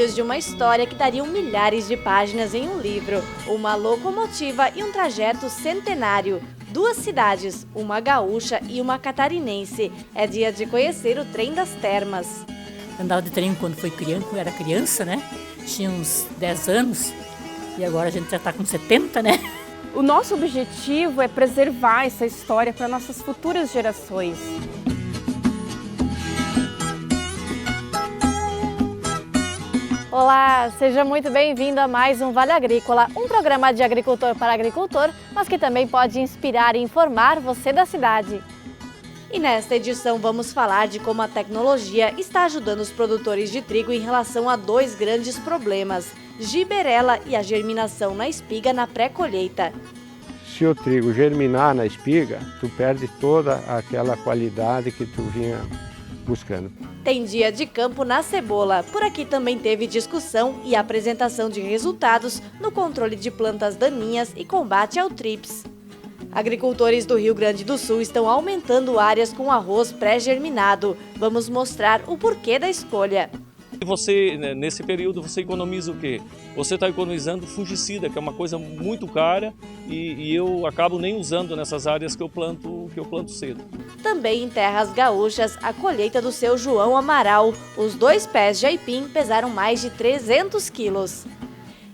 detalhes de uma história que daria milhares de páginas em um livro. Uma locomotiva e um trajeto centenário. 2 cidades, uma gaúcha e uma catarinense. É dia de conhecer o trem das termas. Andava de trem quando era criança, né? Tinha uns 10 anos e agora a gente já está com 70, né? O nosso objetivo é preservar essa história para nossas futuras gerações. Olá, seja muito bem-vindo a mais um Vale Agrícola, um programa de agricultor para agricultor, mas que também pode inspirar e informar você da cidade. E nesta edição vamos falar de como a tecnologia está ajudando os produtores de trigo em relação a 2 grandes problemas, giberela e a germinação na espiga na pré-colheita. Se o trigo germinar na espiga, tu perde toda aquela qualidade que tu vinha buscando. Tem dia de campo na cebola. Por aqui também teve discussão e apresentação de resultados no controle de plantas daninhas e combate ao trips. Agricultores do Rio Grande do Sul estão aumentando áreas com arroz pré-germinado. Vamos mostrar o porquê da escolha. Você, nesse período, você economiza o quê? Você está economizando fungicida, que é uma coisa muito cara e eu acabo nem usando nessas áreas que eu planto cedo. Também em terras gaúchas, a colheita do seu João Amaral. Os 2 pés de aipim pesaram mais de 300 quilos.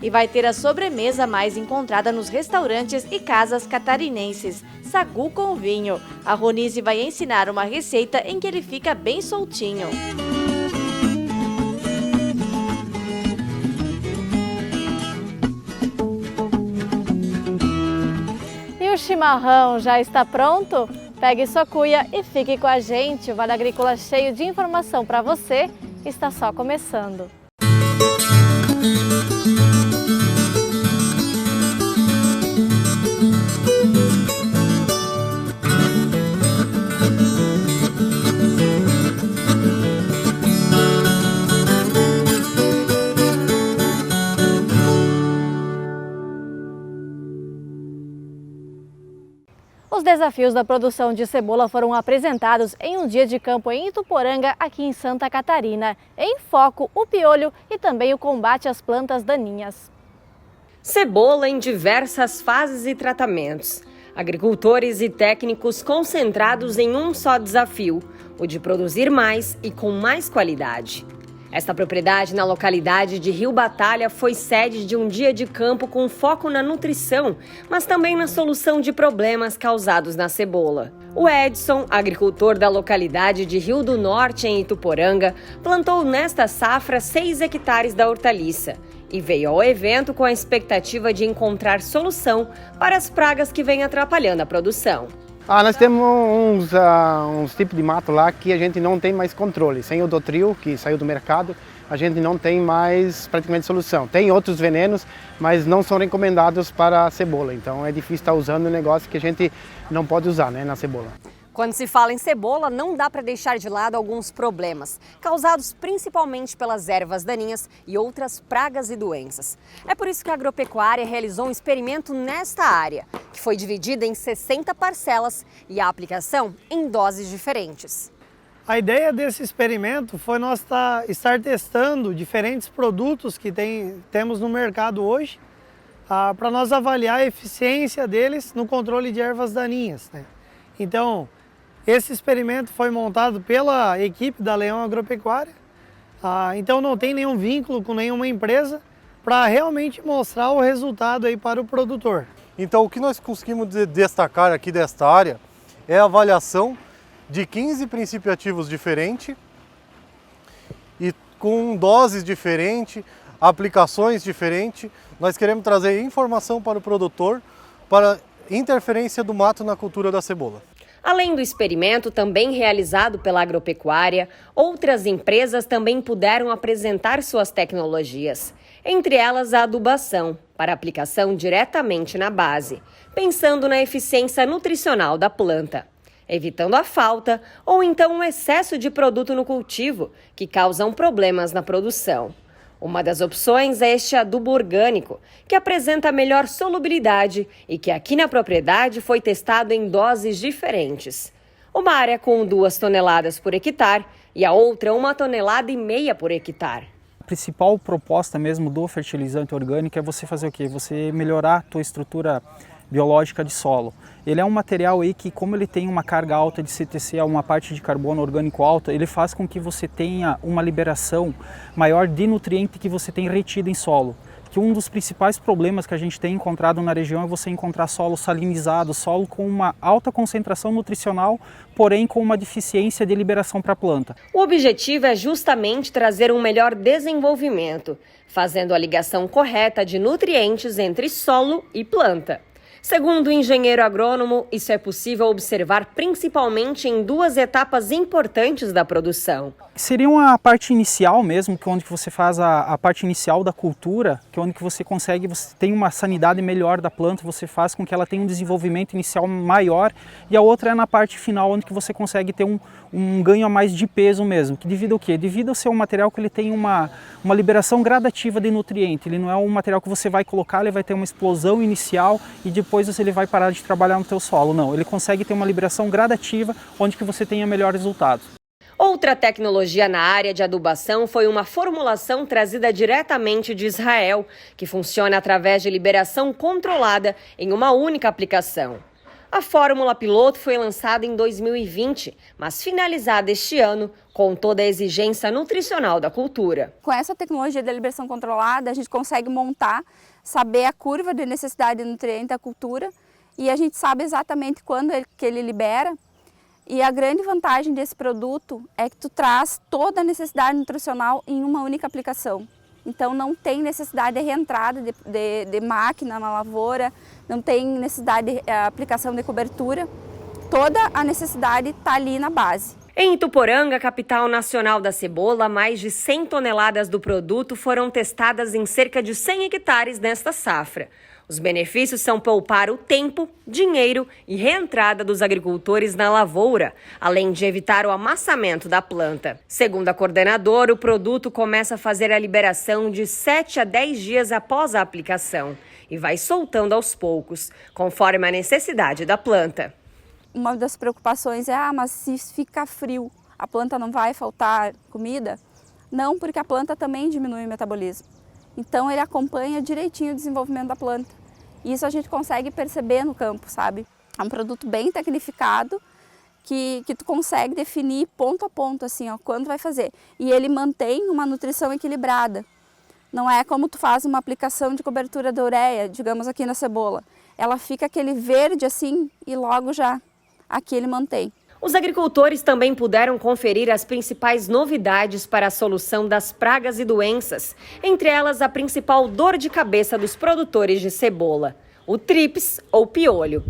E vai ter a sobremesa mais encontrada nos restaurantes e casas catarinenses, sagu com vinho. A Ronise vai ensinar uma receita em que ele fica bem soltinho. E o chimarrão já está pronto? Pegue sua cuia e fique com a gente. O Vale Agrícola cheio de informação para você está só começando. Os desafios da produção de cebola foram apresentados em um dia de campo em Ituporanga, aqui em Santa Catarina. Em foco, o piolho e também o combate às plantas daninhas. Cebola em diversas fases e tratamentos. Agricultores e técnicos concentrados em um só desafio, o de produzir mais e com mais qualidade. Esta propriedade na localidade de Rio Batalha foi sede de um dia de campo com foco na nutrição, mas também na solução de problemas causados na cebola. O Edson, agricultor da localidade de Rio do Norte, em Ituporanga, plantou nesta safra 6 hectares da hortaliça e veio ao evento com a expectativa de encontrar solução para as pragas que vêm atrapalhando a produção. Nós temos uns tipos de mato lá que a gente não tem mais controle. Sem o Dotril, que saiu do mercado, a gente não tem mais praticamente solução. Tem outros venenos, mas não são recomendados para a cebola. Então é difícil estar usando um negócio que a gente não pode usar, né, na cebola. Quando se fala em cebola, não dá para deixar de lado alguns problemas, causados principalmente pelas ervas daninhas e outras pragas e doenças. É por isso que a agropecuária realizou um experimento nesta área, que foi dividida em 60 parcelas e a aplicação em doses diferentes. A ideia desse experimento foi nós estar testando diferentes produtos que temos no mercado hoje, para nós avaliar a eficiência deles no controle de ervas daninhas, né? Então, esse experimento foi montado pela equipe da Leão Agropecuária, então não tem nenhum vínculo com nenhuma empresa para realmente mostrar o resultado aí para o produtor. Então o que nós conseguimos destacar aqui desta área é a avaliação de 15 princípios ativos diferentes e com doses diferentes, aplicações diferentes. Nós queremos trazer informação para o produtor para interferência do mato na cultura da cebola. Além do experimento também realizado pela agropecuária, outras empresas também puderam apresentar suas tecnologias, entre elas a adubação, para aplicação diretamente na base, pensando na eficiência nutricional da planta, evitando a falta ou então o excesso de produto no cultivo, que causam problemas na produção. Uma das opções é este adubo orgânico, que apresenta melhor solubilidade e que aqui na propriedade foi testado em doses diferentes. Uma área com 2 toneladas por hectare e a outra 1,5 toneladas por hectare. A principal proposta mesmo do fertilizante orgânico é você fazer o quê? Você melhorar a tua estrutura biológica de solo. Ele é um material aí que, como ele tem uma carga alta de CTC, uma parte de carbono orgânico alta, ele faz com que você tenha uma liberação maior de nutriente que você tem retido em solo. Que um dos principais problemas que a gente tem encontrado na região é você encontrar solo salinizado, solo com uma alta concentração nutricional, porém com uma deficiência de liberação para a planta. O objetivo é justamente trazer um melhor desenvolvimento, fazendo a ligação correta de nutrientes entre solo e planta. Segundo o engenheiro agrônomo, isso é possível observar principalmente em duas etapas importantes da produção. Seria uma parte inicial mesmo, que onde você faz a parte inicial da cultura, que onde você consegue, você tem uma sanidade melhor da planta, você faz com que ela tenha um desenvolvimento inicial maior, e a outra é na parte final, onde você consegue ter um ganho a mais de peso mesmo. Que devido ao quê? Devido ao ser um material que ele tem uma liberação gradativa de nutriente. Ele não é um material que você vai colocar, ele vai ter uma explosão inicial e depois ele vai parar de trabalhar no teu solo. Não, ele consegue ter uma liberação gradativa, onde que você tenha melhores resultados. Outra tecnologia na área de adubação foi uma formulação trazida diretamente de Israel, que funciona através de liberação controlada em uma única aplicação. A fórmula piloto foi lançada em 2020, mas finalizada este ano com toda a exigência nutricional da cultura. Com essa tecnologia de liberação controlada, a gente consegue montar, saber a curva de necessidade de nutriente da cultura e a gente sabe exatamente quando que ele libera. E a grande vantagem desse produto é que tu traz toda a necessidade nutricional em uma única aplicação. Então não tem necessidade de reentrada de máquina na lavoura, não tem necessidade de aplicação de cobertura. Toda a necessidade está ali na base. Em Ituporanga, capital nacional da cebola, mais de 100 toneladas do produto foram testadas em cerca de 100 hectares nesta safra. Os benefícios são poupar o tempo, dinheiro e reentrada dos agricultores na lavoura, além de evitar o amassamento da planta. Segundo a coordenadora, o produto começa a fazer a liberação de 7 a 10 dias após a aplicação e vai soltando aos poucos, conforme a necessidade da planta. Uma das preocupações é, mas se ficar frio, a planta não vai faltar comida? Não, porque a planta também diminui o metabolismo. Então ele acompanha direitinho o desenvolvimento da planta. E isso a gente consegue perceber no campo, sabe? É um produto bem tecnificado que tu consegue definir ponto a ponto, assim, ó, quando vai fazer. E ele mantém uma nutrição equilibrada. Não é como tu faz uma aplicação de cobertura de ureia, digamos aqui na cebola. Ela fica aquele verde assim e logo já aqui ele mantém. Os agricultores também puderam conferir as principais novidades para a solução das pragas e doenças, entre elas a principal dor de cabeça dos produtores de cebola, o trips ou piolho.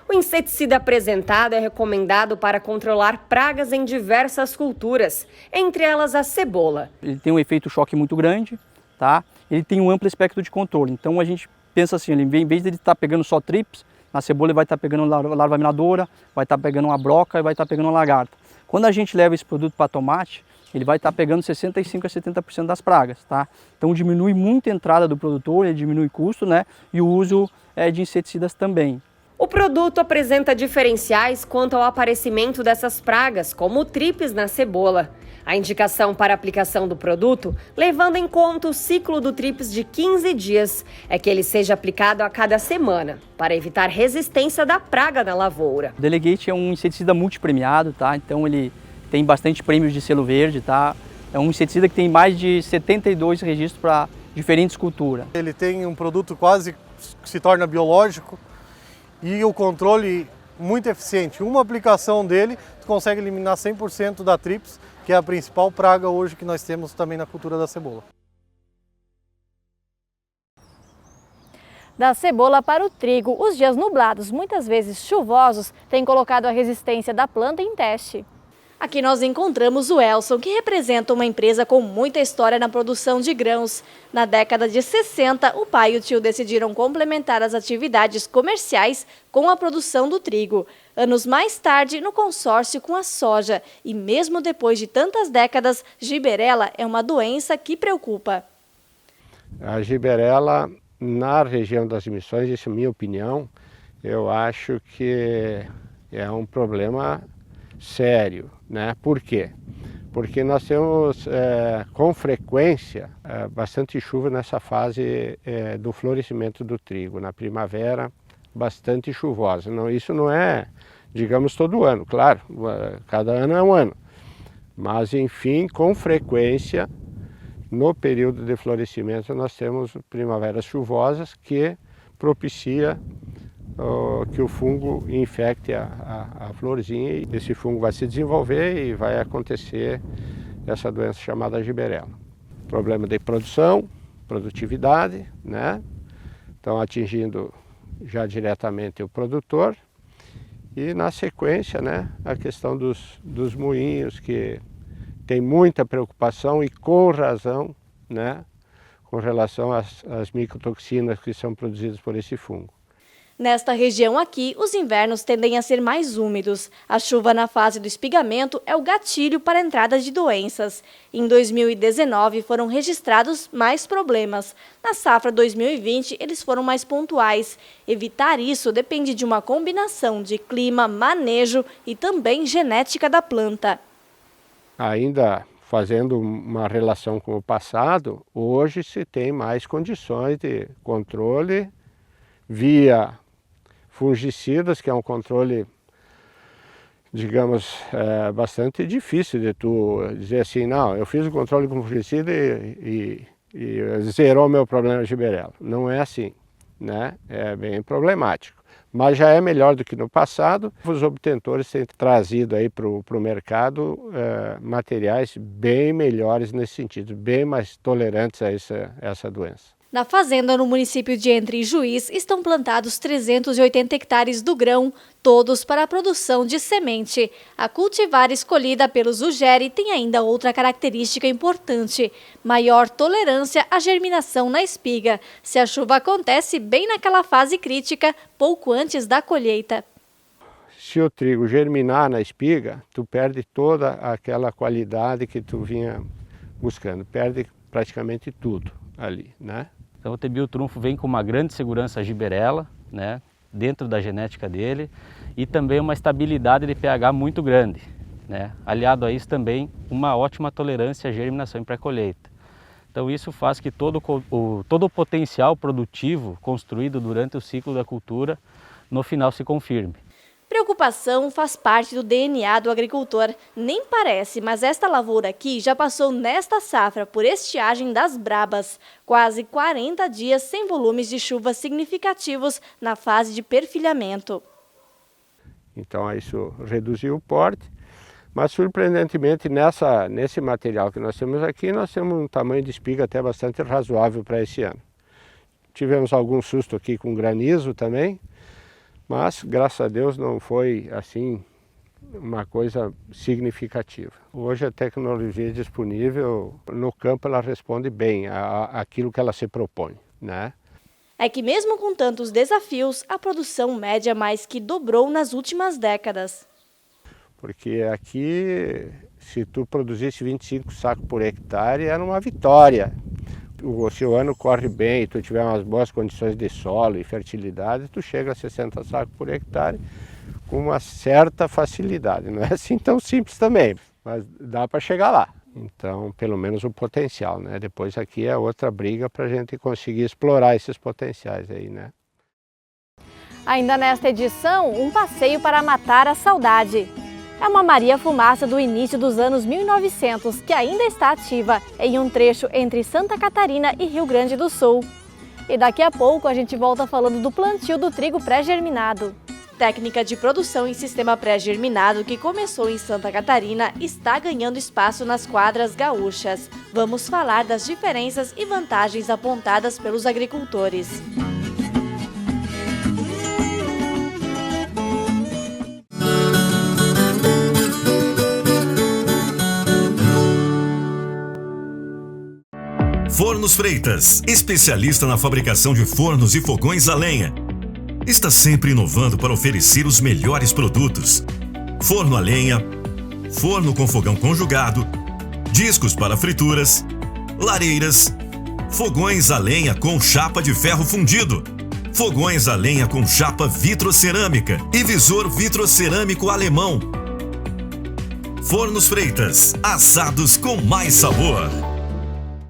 O inseticida apresentado é recomendado para controlar pragas em diversas culturas, entre elas a cebola. Ele tem um efeito choque muito grande, tá? Ele tem um amplo espectro de controle, então a gente pensa assim, em vez de ele estar pegando só trips, na cebola ele vai estar pegando larva minadora, vai estar pegando uma broca e vai estar pegando uma lagarta. Quando a gente leva esse produto para tomate, ele vai estar pegando 65% a 70% das pragas, tá? Então diminui muito a entrada do produtor, ele diminui o custo, né? E o uso de inseticidas também. O produto apresenta diferenciais quanto ao aparecimento dessas pragas, como o trips na cebola. A indicação para a aplicação do produto, levando em conta o ciclo do trips de 15 dias, é que ele seja aplicado a cada semana, para evitar resistência da praga na lavoura. O Delegate é um inseticida multipremiado, tá? Então ele tem bastante prêmios de selo verde, tá? É um inseticida que tem mais de 72 registros para diferentes culturas. Ele tem um produto quase que se torna biológico e o controle muito eficiente. Uma aplicação dele, tu consegue eliminar 100% da trips, que é a principal praga hoje que nós temos também na cultura da cebola. Da cebola para o trigo, os dias nublados, muitas vezes chuvosos, têm colocado a resistência da planta em teste. Aqui nós encontramos o Elson, que representa uma empresa com muita história na produção de grãos. Na década de 60, o pai e o tio decidiram complementar as atividades comerciais com a produção do trigo. Anos mais tarde, no consórcio com a soja. E mesmo depois de tantas décadas, giberela é uma doença que preocupa. A giberela, na região das Missões, isso é minha opinião, eu acho que é um problema sério, né? Por quê? porque nós temos com frequência bastante chuva nessa fase do florescimento do trigo. Na primavera, bastante chuvosa. Isso não é, digamos, todo ano, claro, cada ano é um ano. Mas, enfim, com frequência, no período de florescimento, nós temos primaveras chuvosas que propicia que o fungo infecte a florzinha e esse fungo vai se desenvolver e vai acontecer essa doença chamada giberela. Problema de produção, produtividade, né? Então atingindo já diretamente o produtor e na sequência, né, a questão dos moinhos, que tem muita preocupação e com razão, né, com relação às micotoxinas que são produzidas por esse fungo. Nesta região aqui, os invernos tendem a ser mais úmidos. A chuva na fase do espigamento é o gatilho para a entrada de doenças. Em 2019, foram registrados mais problemas. Na safra 2020, eles foram mais pontuais. Evitar isso depende de uma combinação de clima, manejo e também genética da planta. Ainda fazendo uma relação com o passado, hoje se tem mais condições de controle via fungicidas, que é um controle, digamos, bastante difícil de tu dizer assim, não, eu fiz o controle com fungicida e zerou meu problema de giberela. Não é assim, né? É bem problemático. Mas já é melhor do que no passado. Os obtentores têm trazido aí para o mercado materiais bem melhores nesse sentido, bem mais tolerantes a essa doença. Na fazenda, no município de Entre e Juiz, estão plantados 380 hectares do grão, todos para a produção de semente. A cultivar escolhida pelo Zugeri tem ainda outra característica importante: maior tolerância à germinação na espiga, se a chuva acontece bem naquela fase crítica, pouco antes da colheita. Se o trigo germinar na espiga, tu perde toda aquela qualidade que tu vinha buscando, perde praticamente tudo ali, né? Então o TBio Trunfo vem com uma grande segurança à giberela, né, dentro da genética dele, e também uma estabilidade de pH muito grande, né? Aliado a isso também uma ótima tolerância à germinação em pré-colheita. Então isso faz que todo o potencial produtivo construído durante o ciclo da cultura no final se confirme. Preocupação faz parte do DNA do agricultor. Nem parece, mas esta lavoura aqui já passou nesta safra por estiagem das brabas. Quase 40 dias sem volumes de chuva significativos na fase de perfilhamento. Então isso reduziu o porte, mas surpreendentemente nesse material que nós temos aqui, nós temos um tamanho de espiga até bastante razoável para esse ano. Tivemos algum susto aqui com granizo também, mas, graças a Deus, não foi, assim, uma coisa significativa. Hoje a tecnologia disponível no campo, ela responde bem àquilo que ela se propõe, né? É que mesmo com tantos desafios, a produção média mais que dobrou nas últimas décadas. Porque aqui, se tu produzisse 25 sacos por hectare, era uma vitória. Se o ano corre bem e tu tiver umas boas condições de solo e fertilidade, tu chega a 60 sacos por hectare com uma certa facilidade. Não é assim tão simples também, mas dá para chegar lá. Então, pelo menos o potencial, né? Depois aqui é outra briga para a gente conseguir explorar esses potenciais aí, né? Ainda nesta edição, um passeio para matar a saudade. É uma Maria Fumaça do início dos anos 1900, que ainda está ativa em um trecho entre Santa Catarina e Rio Grande do Sul. E daqui a pouco a gente volta falando do plantio do trigo pré-germinado. Técnica de produção em sistema pré-germinado que começou em Santa Catarina está ganhando espaço nas quadras gaúchas. Vamos falar das diferenças e vantagens apontadas pelos agricultores. Fornos Freitas, especialista na fabricação de fornos e fogões a lenha. Está sempre inovando para oferecer os melhores produtos. Forno a lenha, forno com fogão conjugado, discos para frituras, lareiras, fogões a lenha com chapa de ferro fundido, fogões a lenha com chapa vitrocerâmica e visor vitrocerâmico alemão. Fornos Freitas, assados com mais sabor.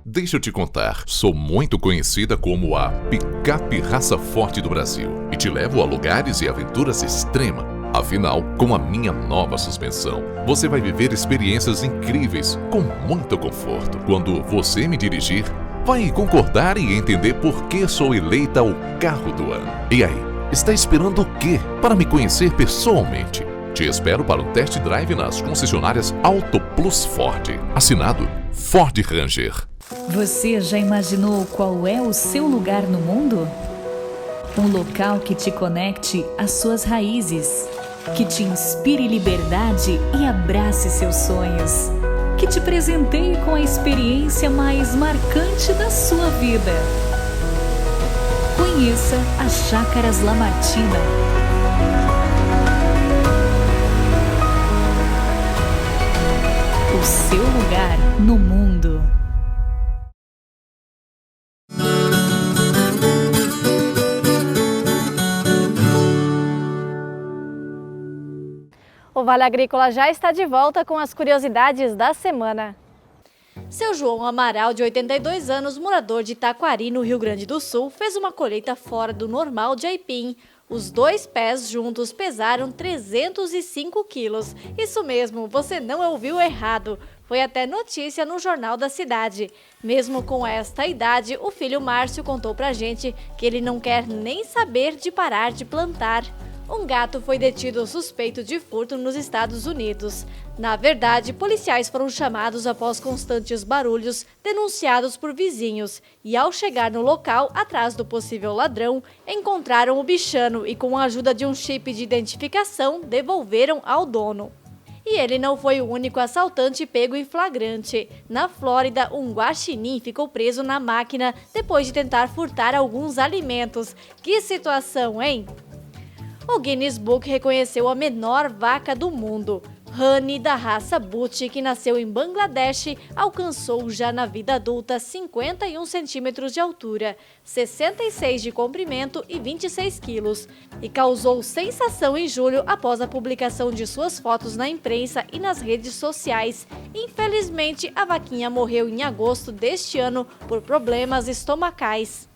Deixa eu te contar, sou muito conhecida como a picape raça forte do Brasil e te levo a lugares e aventuras extremas. Afinal, com a minha nova suspensão, você vai viver experiências incríveis com muito conforto. Quando você me dirigir, vai concordar e entender por que sou eleita o carro do ano. E aí, está esperando o quê para me conhecer pessoalmente? Te espero para um test drive nas concessionárias Auto Plus Ford. Assinado Ford Ranger. Você já imaginou qual é o seu lugar no mundo? Um local que te conecte às suas raízes, que te inspire liberdade e abrace seus sonhos, que te presenteie com a experiência mais marcante da sua vida. Conheça as Chácaras Lamartina. O seu lugar no mundo. O Vale Agrícola já está de volta com as curiosidades da semana. Seu João Amaral, de 82 anos, morador de Taquari, no Rio Grande do Sul, fez uma colheita fora do normal de aipim. Os 2 pés juntos pesaram 305 quilos. Isso mesmo, você não ouviu errado. Foi até notícia no Jornal da Cidade. Mesmo com esta idade, o filho Márcio contou pra gente que ele não quer nem saber de parar de plantar. Um gato foi detido suspeito de furto nos Estados Unidos. Na verdade, policiais foram chamados após constantes barulhos denunciados por vizinhos e, ao chegar no local, atrás do possível ladrão, encontraram o bichano e, com a ajuda de um chip de identificação, devolveram ao dono. E ele não foi o único assaltante pego em flagrante. Na Flórida, um guaxinim ficou preso na máquina depois de tentar furtar alguns alimentos. Que situação, hein? O Guinness Book reconheceu a menor vaca do mundo. Honey, da raça Buti, que nasceu em Bangladesh, alcançou já na vida adulta 51 centímetros de altura, 66 de comprimento e 26 quilos, e causou sensação em julho após a publicação de suas fotos na imprensa e nas redes sociais. Infelizmente, a vaquinha morreu em agosto deste ano por problemas estomacais.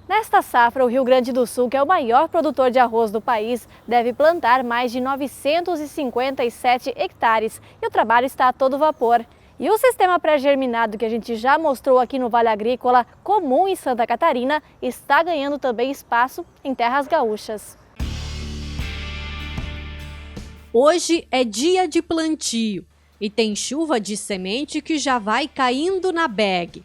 Nesta safra, o Rio Grande do Sul, que é o maior produtor de arroz do país, deve plantar mais de 957 hectares e o trabalho está a todo vapor. E o sistema pré-germinado que a gente já mostrou aqui no Vale Agrícola, comum em Santa Catarina, está ganhando também espaço em terras gaúchas. Hoje é dia de plantio e tem chuva de semente que já vai caindo na bag.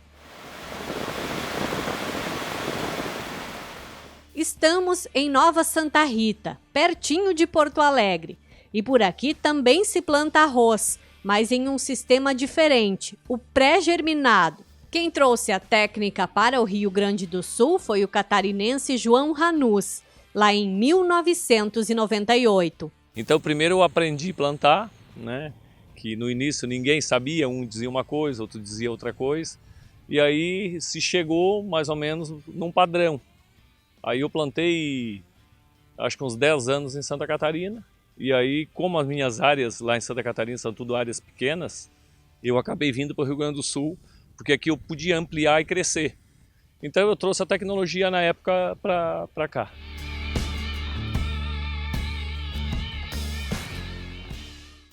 Estamos em Nova Santa Rita, pertinho de Porto Alegre. E por aqui também se planta arroz, mas em um sistema diferente, o pré-germinado. Quem trouxe a técnica para o Rio Grande do Sul foi o catarinense João Ranus, lá em 1998. Então, primeiro eu aprendi a plantar, né? Que no início ninguém sabia, um dizia uma coisa, outro dizia outra coisa. E aí se chegou mais ou menos num padrão. Aí eu plantei, acho que uns 10 anos em Santa Catarina. E aí, como as minhas áreas lá em Santa Catarina são tudo áreas pequenas, eu acabei vindo para o Rio Grande do Sul, porque aqui eu podia ampliar e crescer. Então eu trouxe a tecnologia na época para cá.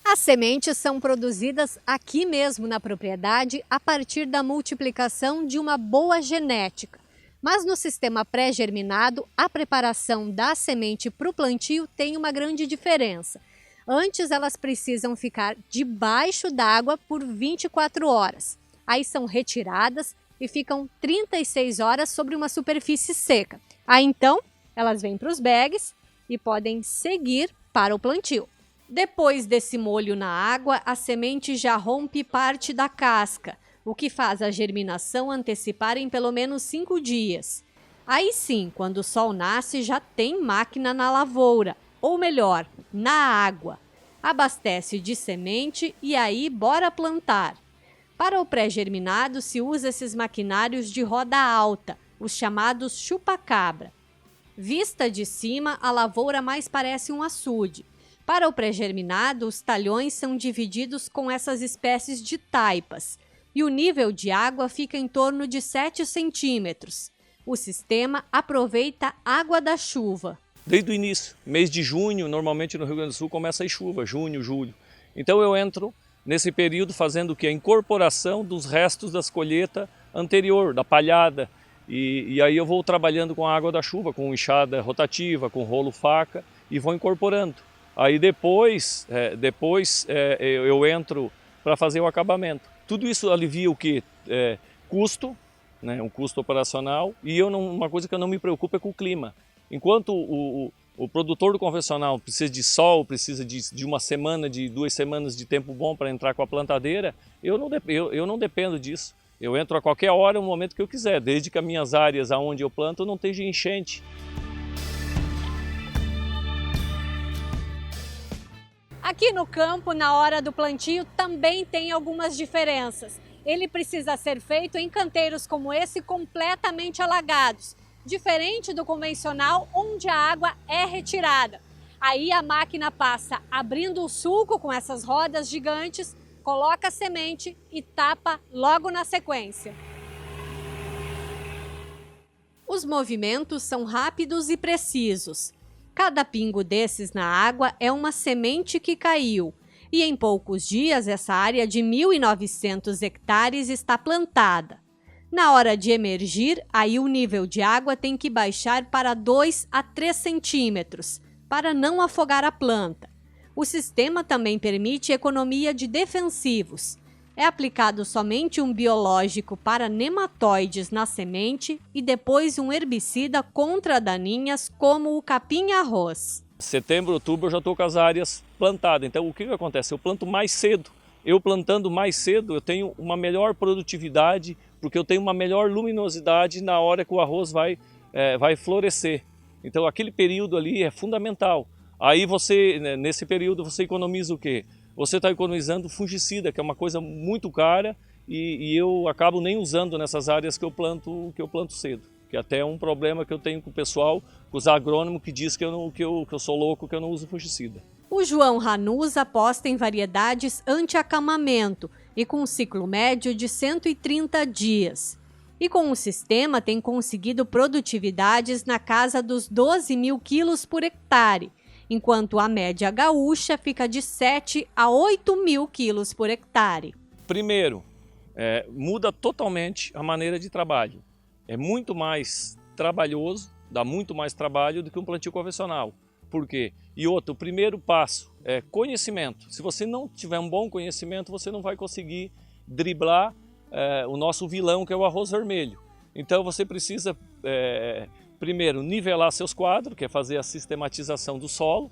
As sementes são produzidas aqui mesmo na propriedade a partir da multiplicação de uma boa genética. Mas no sistema pré-germinado, a preparação da semente para o plantio tem uma grande diferença. Antes, elas precisam ficar debaixo d'água por 24 horas. Aí são retiradas e ficam 36 horas sobre uma superfície seca. Aí então, elas vêm para os bags e podem seguir para o plantio. Depois desse molho na água, a semente já rompe parte da casca, o que faz a germinação antecipar em pelo menos 5 dias. Aí sim, quando o sol nasce, já tem máquina na lavoura, ou melhor, na água. Abastece de semente e aí bora plantar. Para o pré-germinado se usa esses maquinários de roda alta, os chamados chupa-cabra. Vista de cima, a lavoura mais parece um açude, Para o pré-germinado, os talhões são divididos com essas espécies de taipas e o nível de água fica em torno de 7 centímetros. O sistema aproveita água da chuva. Desde o início, mês de junho, normalmente no Rio Grande do Sul começa a chuva, junho, julho. Então eu entro nesse período fazendo o quê? A incorporação dos restos das colheitas anterior, da palhada. E aí eu vou trabalhando com a água da chuva, com enxada rotativa, com rolo faca e vou incorporando. Aí depois eu entro para fazer o acabamento. Tudo isso alivia o quê? Custo, né? Um custo operacional, e uma coisa que eu não me preocupo é com o clima. Enquanto o produtor do convencional precisa de sol, precisa de uma semana, de 2 semanas de tempo bom para entrar com a plantadeira, eu não dependo disso. Eu entro a qualquer hora, no momento que eu quiser, desde que as minhas áreas aonde eu planto não esteja enchente. Aqui no campo, na hora do plantio, também tem algumas diferenças. Ele precisa ser feito em canteiros como esse, completamente alagados, diferente do convencional, onde a água é retirada. Aí a máquina passa abrindo o sulco com essas rodas gigantes, coloca a semente e tapa logo na sequência. Os movimentos são rápidos e precisos. Cada pingo desses na água é uma semente que caiu. E em poucos dias essa área de 1.900 hectares está plantada. Na hora de emergir, aí o nível de água tem que baixar para 2 a 3 centímetros, para não afogar a planta. O sistema também permite economia de defensivos. É aplicado somente um biológico para nematóides na semente e depois um herbicida contra daninhas como o capim-arroz. Setembro, outubro eu já estou com as áreas plantadas. Então o que acontece? Eu planto mais cedo. Eu plantando mais cedo eu tenho uma melhor produtividade, porque eu tenho uma melhor luminosidade na hora que o arroz vai florescer. Então aquele período ali é fundamental. Aí nesse período você economiza o quê? Você está economizando fungicida, que é uma coisa muito cara e eu acabo nem usando nessas áreas que eu planto cedo. Que até é um problema que eu tenho com o pessoal, com os agrônomos que diz que eu sou louco, que eu não uso fungicida. O João Ranuz aposta em variedades anti-acamamento e com um ciclo médio de 130 dias. E com o sistema tem conseguido produtividades na casa dos 12 mil quilos por hectare, enquanto a média gaúcha fica de 7 a 8 mil quilos por hectare. Primeiro, muda totalmente a maneira de trabalho. É muito mais trabalhoso, dá muito mais trabalho do que um plantio convencional. Por quê? E outro, o primeiro passo é conhecimento. Se você não tiver um bom conhecimento, você não vai conseguir driblar o nosso vilão, que é o arroz vermelho. Então você precisa, primeiro, nivelar seus quadros, que é fazer a sistematização do solo,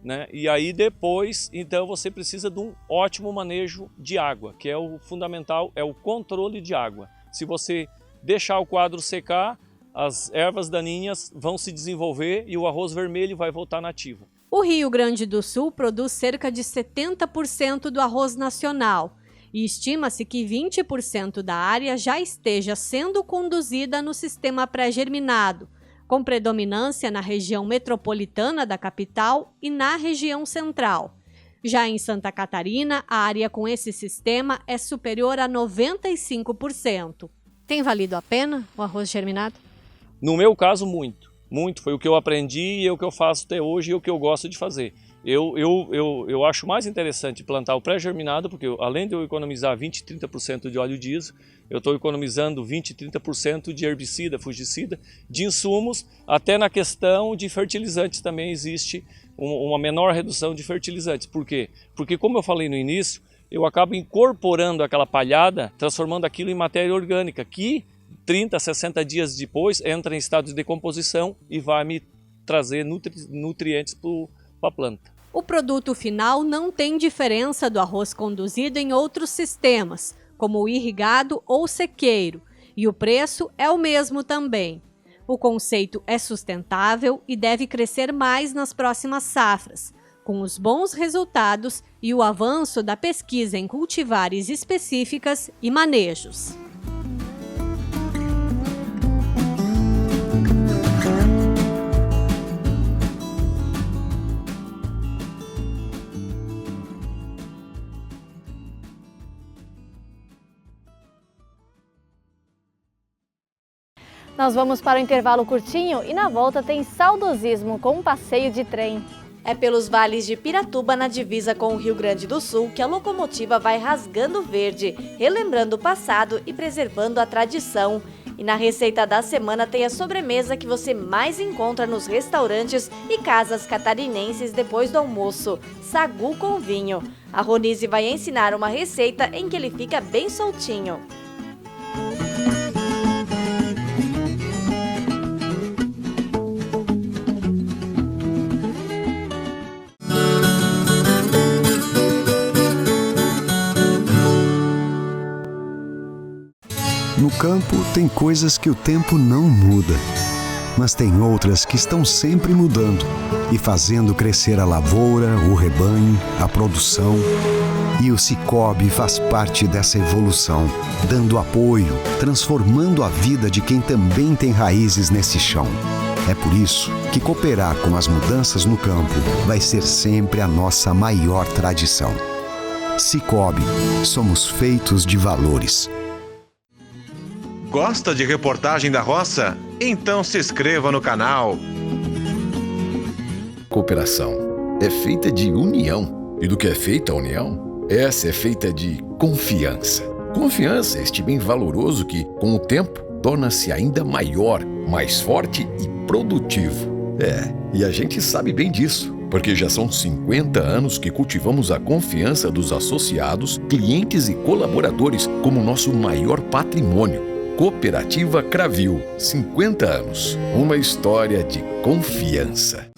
né? E aí depois, então você precisa de um ótimo manejo de água, que é o fundamental, é o controle de água. Se você deixar o quadro secar, as ervas daninhas vão se desenvolver e o arroz vermelho vai voltar nativo. O Rio Grande do Sul produz cerca de 70% do arroz nacional e estima-se que 20% da área já esteja sendo conduzida no sistema pré-germinado, com predominância na região metropolitana da capital e na região central. Já em Santa Catarina, a área com esse sistema é superior a 95%. Tem valido a pena o arroz germinado? No meu caso, muito. Muito. Foi o que eu aprendi e é o que eu faço até hoje e é o que eu gosto de fazer. Eu acho mais interessante plantar o pré-germinado, porque além de eu economizar 20% e 30% de óleo diesel, eu estou economizando 20% e 30% de herbicida, fungicida, de insumos, até na questão de fertilizantes também existe uma menor redução de fertilizantes. Por quê? Porque, como eu falei no início, eu acabo incorporando aquela palhada, transformando aquilo em matéria orgânica, que 30, 60 dias depois entra em estado de decomposição e vai me trazer nutrientes para a planta. O produto final não tem diferença do arroz conduzido em outros sistemas, como o irrigado ou sequeiro, e o preço é o mesmo também. O conceito é sustentável e deve crescer mais nas próximas safras, com os bons resultados e o avanço da pesquisa em cultivares específicas e manejos. Nós vamos para o intervalo curtinho e na volta tem saudosismo com um passeio de trem. É pelos vales de Piratuba, na divisa com o Rio Grande do Sul, que a locomotiva vai rasgando verde, relembrando o passado e preservando a tradição. E na receita da semana tem a sobremesa que você mais encontra nos restaurantes e casas catarinenses depois do almoço, sagu com vinho. A Ronise vai ensinar uma receita em que ele fica bem soltinho. No campo, tem coisas que o tempo não muda, mas tem outras que estão sempre mudando e fazendo crescer a lavoura, o rebanho, a produção. E o Sicoob faz parte dessa evolução, dando apoio, transformando a vida de quem também tem raízes nesse chão. É por isso que cooperar com as mudanças no campo vai ser sempre a nossa maior tradição. Sicoob, somos feitos de valores. Gosta de reportagem da roça? Então se inscreva no canal. Cooperação é feita de união. E do que é feita a união? Essa é feita de confiança. Confiança é este bem valoroso que, com o tempo, torna-se ainda maior, mais forte e produtivo. E a gente sabe bem disso, porque já são 50 anos que cultivamos a confiança dos associados, clientes e colaboradores como nosso maior patrimônio. Cooperativa Cravil, 50 anos. Uma história de confiança.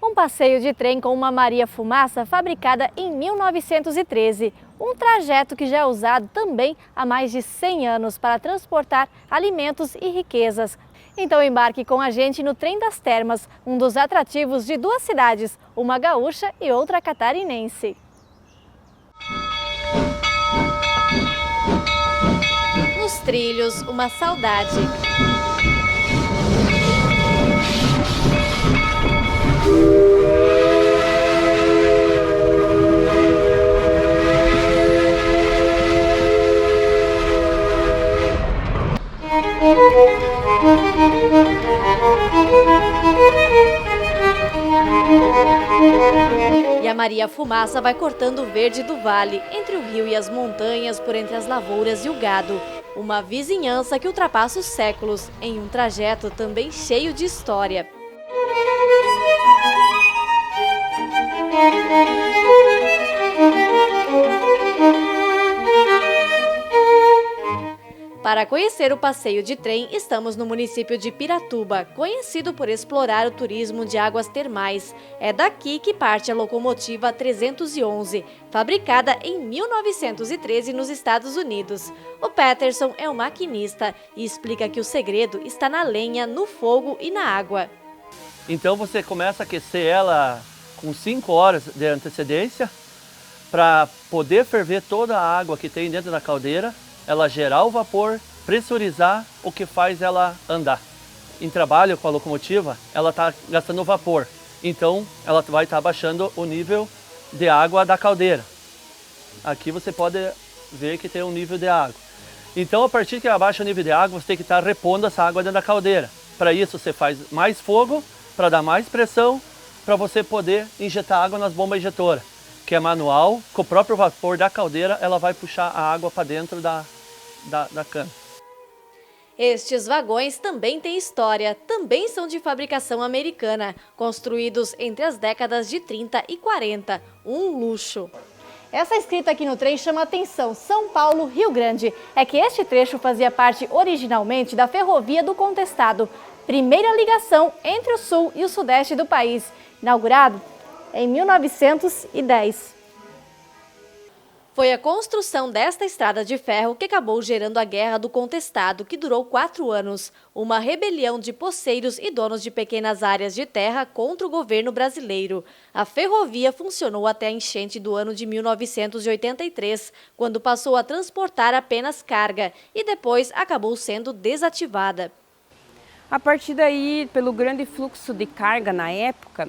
Um passeio de trem com uma Maria Fumaça fabricada em 1913. Um trajeto que já é usado também há mais de 100 anos para transportar alimentos e riquezas. Então embarque com a gente no Trem das Termas, um dos atrativos de duas cidades, uma gaúcha e outra catarinense. Nos trilhos, uma saudade. E a Maria Fumaça vai cortando o verde do vale, entre o rio e as montanhas, por entre as lavouras e o gado. Uma vizinhança que ultrapassa os séculos, em um trajeto também cheio de história. Para conhecer o passeio de trem, estamos no município de Piratuba, conhecido por explorar o turismo de águas termais. É daqui que parte a locomotiva 311, fabricada em 1913 nos Estados Unidos. O Peterson é o maquinista e explica que o segredo está na lenha, no fogo e na água. Então você começa a aquecer ela com 5 horas de antecedência para poder ferver toda a água que tem dentro da caldeira, ela gerar o vapor, pressurizar, o que faz ela andar. Em trabalho com a locomotiva, ela está gastando vapor, então ela vai estar baixando o nível de água da caldeira. Aqui você pode ver que tem um nível de água. Então, a partir que abaixa o nível de água, você tem que estar repondo essa água dentro da caldeira. Para isso, você faz mais fogo, para dar mais pressão, para você poder injetar água nas bombas injetoras, que é manual, com o próprio vapor da caldeira, ela vai puxar a água para dentro da cana. Estes vagões também têm história, também são de fabricação americana, construídos entre as décadas de 30 e 40, um luxo. Essa escrita aqui no trem chama atenção, São Paulo, Rio Grande. É que este trecho fazia parte originalmente da Ferrovia do Contestado, primeira ligação entre o sul e o sudeste do país, inaugurado em 1910. Foi a construção desta estrada de ferro que acabou gerando a Guerra do Contestado, que durou 4 anos, uma rebelião de poceiros e donos de pequenas áreas de terra contra o governo brasileiro. A ferrovia funcionou até a enchente do ano de 1983, quando passou a transportar apenas carga e depois acabou sendo desativada. A partir daí, pelo grande fluxo de carga na época,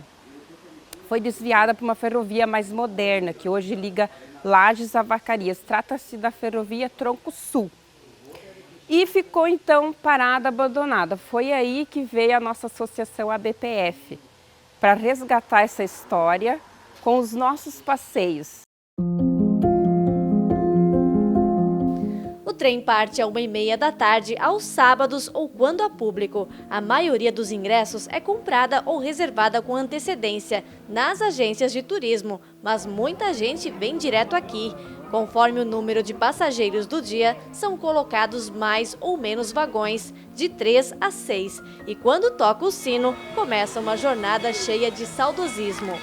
foi desviada para uma ferrovia mais moderna, que hoje liga Lages a Vacarias. Trata-se da ferrovia Tronco Sul. E ficou então parada, abandonada. Foi aí que veio a nossa associação ABPF, para resgatar essa história com os nossos passeios. O trem parte às 1h30 da tarde aos sábados ou quando há público. A maioria dos ingressos é comprada ou reservada com antecedência nas agências de turismo, mas muita gente vem direto aqui. Conforme o número de passageiros do dia, são colocados mais ou menos vagões, de 3 a 6. E quando toca o sino, começa uma jornada cheia de saudosismo.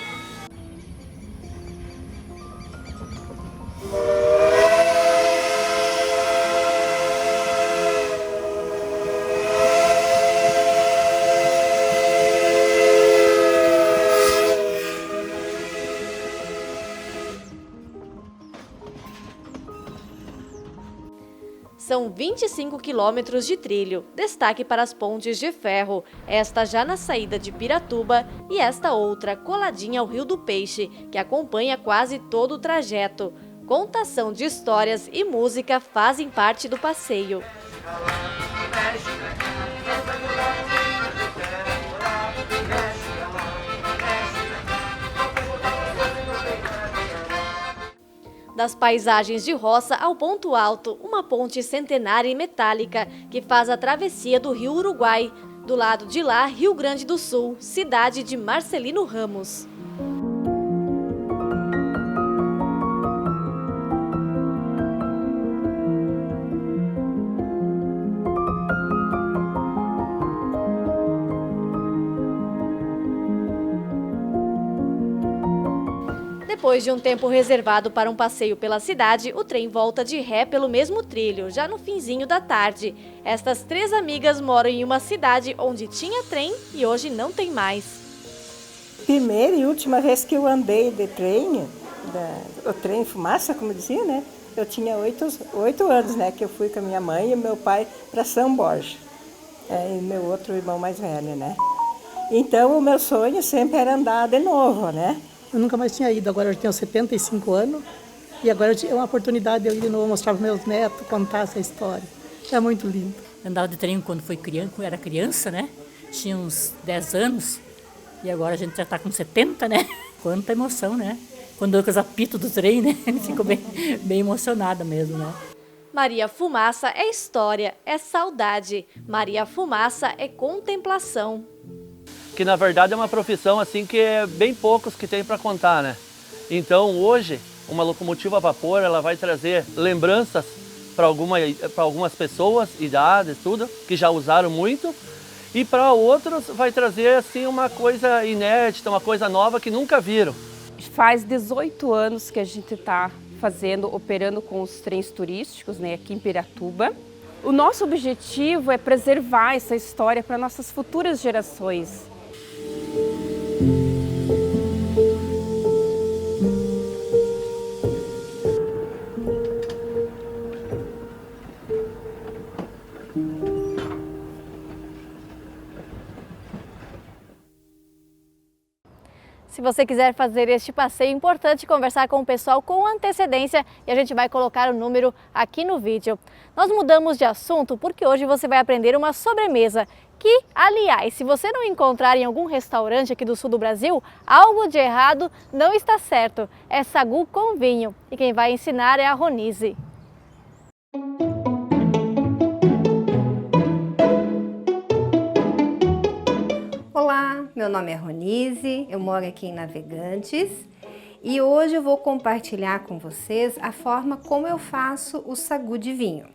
São 25 quilômetros de trilho, destaque para as pontes de ferro, esta já na saída de Piratuba e esta outra coladinha ao Rio do Peixe, que acompanha quase todo o trajeto. Contação de histórias e música fazem parte do passeio. Das paisagens de roça ao ponto alto, uma ponte centenária e metálica que faz a travessia do Rio Uruguai. Do lado de lá, Rio Grande do Sul, cidade de Marcelino Ramos. Depois de um tempo reservado para um passeio pela cidade, o trem volta de ré pelo mesmo trilho, já no finzinho da tarde. Estas 3 amigas moram em uma cidade onde tinha trem e hoje não tem mais. Primeira e última vez que eu andei de trem, o trem fumaça, como dizia, né? Eu tinha 8 anos, né? Que eu fui com a minha mãe e meu pai para São Borja. E meu outro irmão mais velho, né? Então o meu sonho sempre era andar de novo, né? Eu nunca mais tinha ido, agora eu tenho 75 anos e agora é uma oportunidade de eu ir de novo mostrar para meus netos, contar essa história. É muito lindo. Andava de trem quando era criança, né? Tinha uns 10 anos e agora a gente já está com 70, né? Quanta emoção, né? Quando eu com os apitos do trem, né? Fico bem emocionada mesmo, né? Maria Fumaça é história, é saudade. Maria Fumaça é contemplação. Que na verdade é uma profissão assim que é bem poucos que tem para contar, né? Então hoje uma locomotiva a vapor ela vai trazer lembranças para algumas pessoas, idades, tudo, que já usaram muito, e para outros vai trazer assim uma coisa inédita, uma coisa nova que nunca viram. Faz 18 anos que a gente está operando com os trens turísticos, né, aqui em Piratuba. O nosso objetivo é preservar essa história para nossas futuras gerações. Se você quiser fazer este passeio, é importante conversar com o pessoal com antecedência e a gente vai colocar o número aqui no vídeo. Nós mudamos de assunto porque hoje você vai aprender uma sobremesa que, aliás, se você não encontrar em algum restaurante aqui do sul do Brasil, algo de errado não está certo. É sagu com vinho e quem vai ensinar é a Ronise. Olá, meu nome é Ronise, eu moro aqui em Navegantes e hoje eu vou compartilhar com vocês a forma como eu faço o sagu de vinho.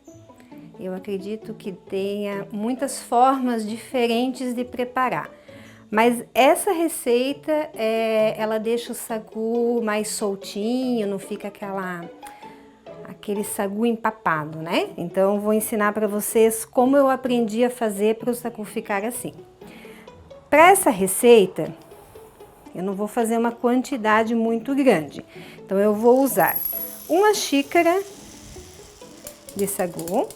Eu acredito que tenha muitas formas diferentes de preparar, mas essa receita ela deixa o sagu mais soltinho, não fica aquele sagu empapado, né? Então eu vou ensinar para vocês como eu aprendi a fazer para o sagu ficar assim. Para essa receita, eu não vou fazer uma quantidade muito grande. Então, eu vou usar 1 xícara de sagu,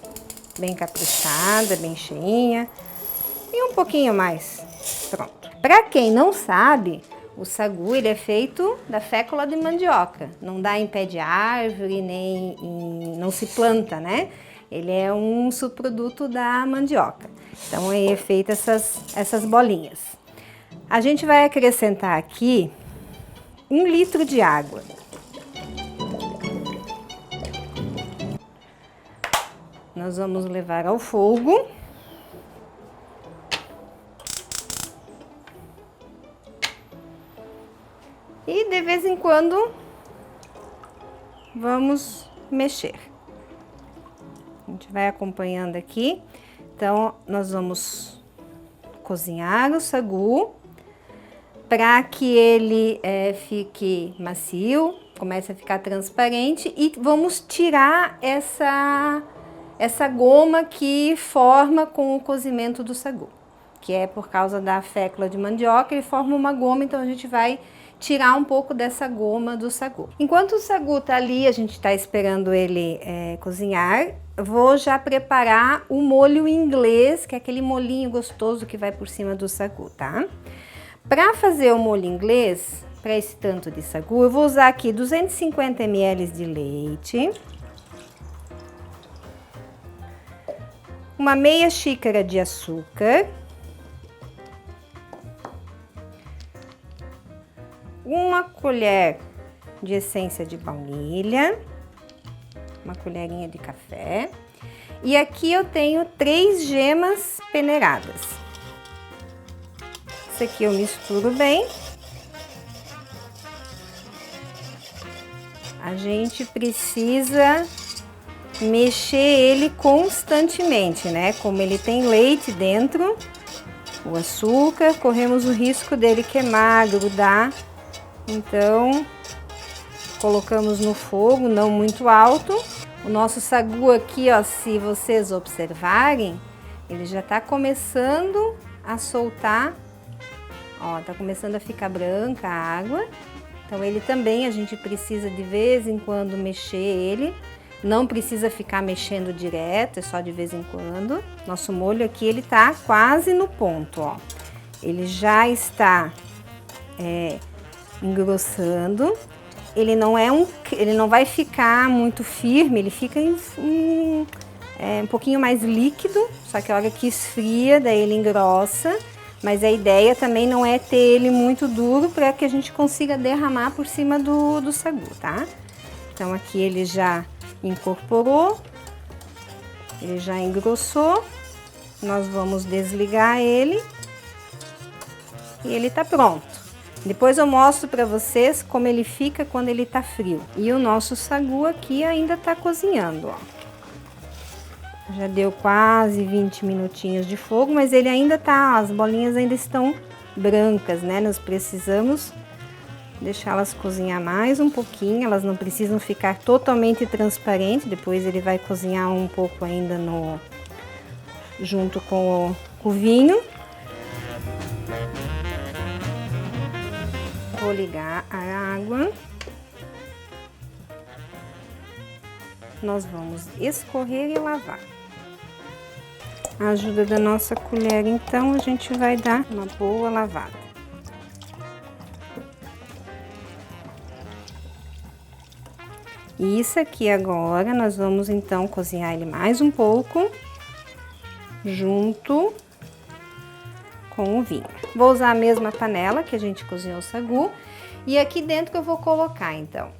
bem caprichada, bem cheinha, e um pouquinho mais. Pronto. Para quem não sabe, O sagu, ele é feito da fécula de mandioca. Não dá em pé de árvore, não se planta, né? Ele é um subproduto da mandioca. Então, aí é feito essas bolinhas. A gente vai acrescentar aqui 1 litro de água. Nós vamos levar ao fogo. E de vez em quando vamos mexer. A gente vai acompanhando aqui. Então, nós vamos cozinhar o sagu para que ele fique macio, comece a ficar transparente e vamos tirar essa goma que forma com o cozimento do sagu, que é por causa da fécula de mandioca, ele forma uma goma, então a gente vai tirar um pouco dessa goma do sagu. Enquanto o sagu tá ali, a gente tá esperando ele cozinhar, vou já preparar o molho inglês, que é aquele molhinho gostoso que vai por cima do sagu, tá? Para fazer o molho inglês, para esse tanto de sagu, eu vou usar aqui 250 ml de leite, uma meia xícara de açúcar, uma colher de essência de baunilha, uma colherinha de café, e aqui eu tenho 3 gemas peneiradas. Isso aqui eu misturo bem. A gente precisa mexer ele constantemente, né? Como ele tem leite dentro, o açúcar, corremos o risco dele queimar, grudar. Então, colocamos no fogo, não muito alto. O nosso sagu aqui, ó, se vocês observarem, ele já tá começando a soltar, ó, tá começando a ficar branca a água. Então, ele também, a gente precisa de vez em quando mexer ele. Não precisa ficar mexendo direto, é só de vez em quando. Nosso molho aqui, ele tá quase no ponto, ó. Ele já está engrossando. Ele não vai ficar muito firme, ele fica um pouquinho mais líquido, só que a hora que esfria, daí ele engrossa. Mas a ideia também não é ter ele muito duro para que a gente consiga derramar por cima do sagu, tá? Então aqui ele já incorporou, ele já engrossou. Nós vamos desligar ele e ele tá pronto. Depois eu mostro para vocês como ele fica quando ele tá frio. E o nosso sagu aqui ainda tá cozinhando, ó. Já deu quase 20 minutinhos de fogo, mas ele ainda tá, as bolinhas ainda estão brancas, né? Nós precisamos deixá-las cozinhar mais um pouquinho, elas não precisam ficar totalmente transparentes, depois ele vai cozinhar um pouco ainda junto com o vinho. Vou ligar a água. Nós vamos escorrer e lavar. A ajuda da nossa colher, então, a gente vai dar uma boa lavada. E isso aqui agora, nós vamos então cozinhar ele mais um pouco, junto com o vinho. Vou usar a mesma panela que a gente cozinhou o sagu, e aqui dentro que eu vou colocar, então.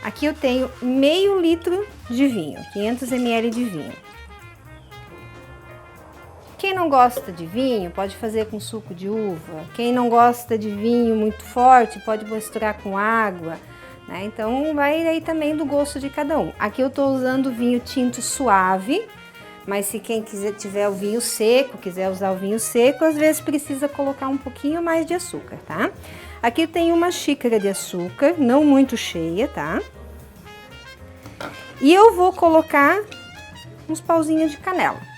Aqui eu tenho meio litro de vinho, 500 ml de vinho. Quem não gosta de vinho, pode fazer com suco de uva. Quem não gosta de vinho muito forte, pode misturar com água, né? Então, vai aí também do gosto de cada um. Aqui eu tô usando vinho tinto suave, mas se quem tiver o vinho seco, quiser usar o vinho seco, às vezes precisa colocar um pouquinho mais de açúcar, tá? Aqui tem uma xícara de açúcar, não muito cheia, tá? E eu vou colocar uns pauzinhos de canela.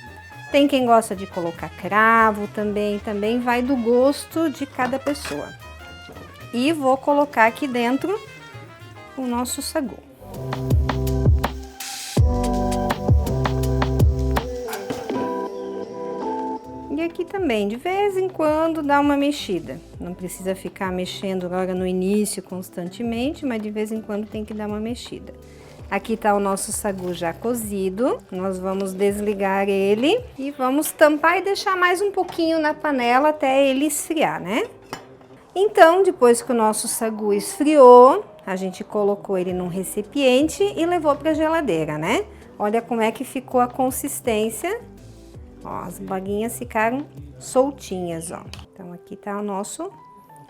Tem quem gosta de colocar cravo também vai do gosto de cada pessoa. E vou colocar aqui dentro o nosso sagu. E aqui aqui também, de vez em quando dá uma mexida. Não precisa ficar mexendo agora no início constantemente, mas de vez em quando tem que dar uma mexida. Aqui está o nosso sagu já cozido, nós vamos desligar ele e vamos tampar e deixar mais um pouquinho na panela até ele esfriar, né? Então, depois que o nosso sagu esfriou, a gente colocou ele num recipiente e levou para a geladeira, né? Olha como é que ficou a consistência. Ó, as baguinhas ficaram soltinhas, ó. Então, aqui tá o nosso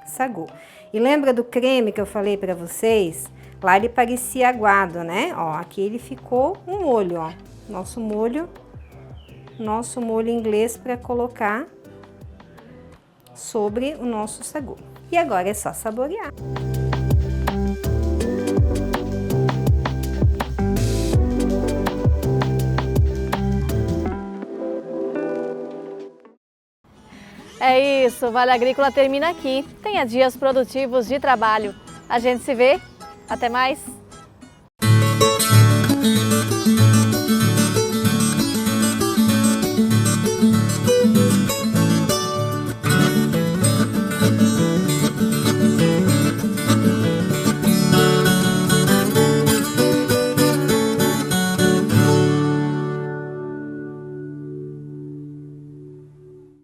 sagu. E lembra do creme que eu falei para vocês? Lá ele parecia aguado, né? Ó, aqui ele ficou um molho, ó. Nosso molho inglês para colocar sobre o nosso sagu. E agora é só saborear. É isso, Vale Agrícola termina aqui. Tenha dias produtivos de trabalho. A gente se vê. Até mais!